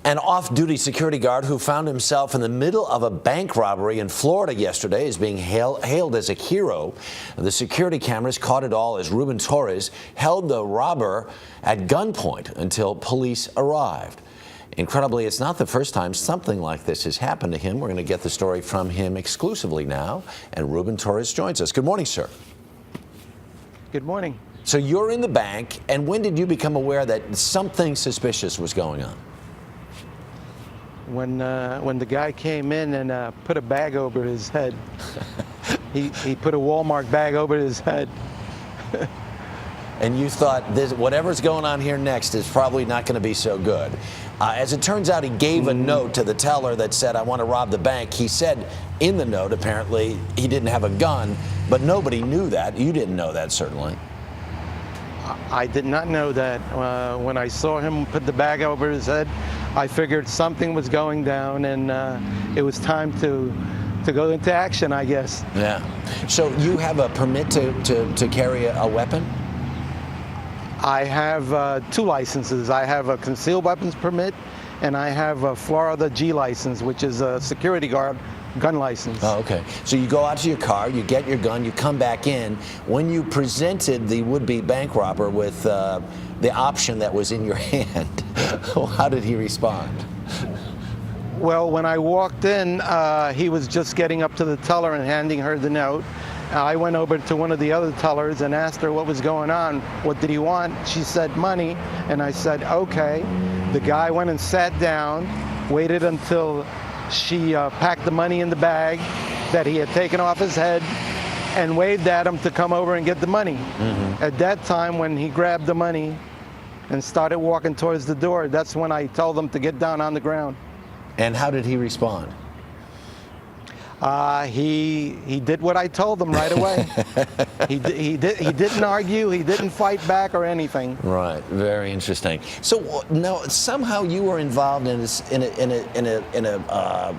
An off-duty security guard who found himself in the middle of a bank robbery in Florida yesterday is being hailed as a hero. The security cameras caught it all as Ruben Torres held the robber at gunpoint until police arrived. Incredibly, it's not the first time something like this has happened to him. We're going to get the story from him exclusively now, and Ruben Torres joins us. Good morning, sir. Good morning. So you're in the bank, and when did you become aware that something suspicious was going on? When the guy came in and put a bag over his head. he put a Walmart bag over his head. And you thought, whatever's going on here next is probably not going to be so good. As it turns out, he gave a note to the teller that said, "I want to rob the bank." He said in the note, apparently, he didn't have a gun, but nobody knew that. You didn't know that, certainly. I did not know that. When I saw him put the bag over his head, I figured something was going down, and it was time to go into action, I guess. Yeah. So you have a permit to carry a weapon? I have 2 licenses. I have a concealed weapons permit, and I have a Florida G license, which is a security guard gun license. Oh, okay. So you go out to your car, you get your gun, you come back in. When you presented the would-be bank robber with the option that was in your hand, how did he respond? Well, when I walked in, he was just getting up to the teller and handing her the note. I went over to one of the other tellers and asked her what was going on. What did he want? She said money, and I said, okay. The guy went and sat down, waited until she packed the money in the bag that he had taken off his head, and waved at him to come over and get the money. Mm-hmm. At that time, when he grabbed the money and started walking towards the door, that's when I told him to get down on the ground. And how did he respond? He did what I told him right away. He didn't argue. He didn't fight back or anything. Right. Very interesting. So now somehow you were involved in a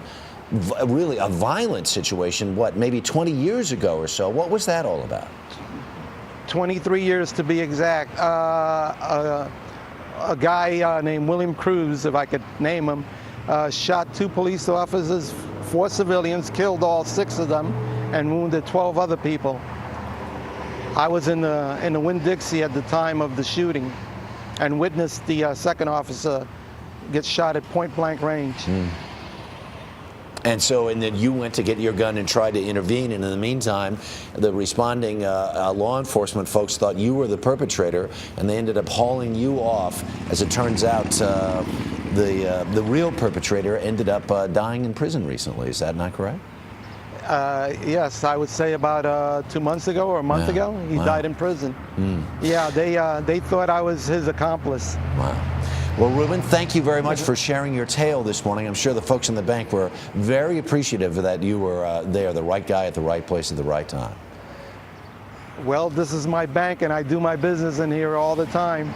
really a violent situation. What, maybe 20 years ago or so? What was that all about? 23 years to be exact. A guy named William Cruz, if I could name him, shot 2 police officers, 4 civilians, killed all 6 of them, and wounded 12 other people. I was in the Winn-Dixie at the time of the shooting and witnessed the second officer get shot at point-blank range. Mm. And then you went to get your gun and tried to intervene, and in the meantime, the responding law enforcement folks thought you were the perpetrator, and they ended up hauling you off. As it turns out, the real perpetrator ended up dying in prison recently. Is that not correct? Yes, I would say about 2 months ago or a month ago, he died in prison. Mm. Yeah, they thought I was his accomplice. Wow. Well, Ruben, thank you very much for sharing your tale this morning. I'm sure the folks in the bank were very appreciative that you were there, the right guy at the right place at the right time. Well, this is my bank, and I do my business in here all the time.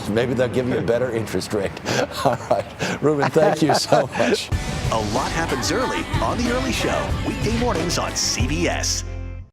Maybe they'll give you a better interest rate. All right. Ruben, thank you so much. A lot happens early on The Early Show, weekday mornings on CBS.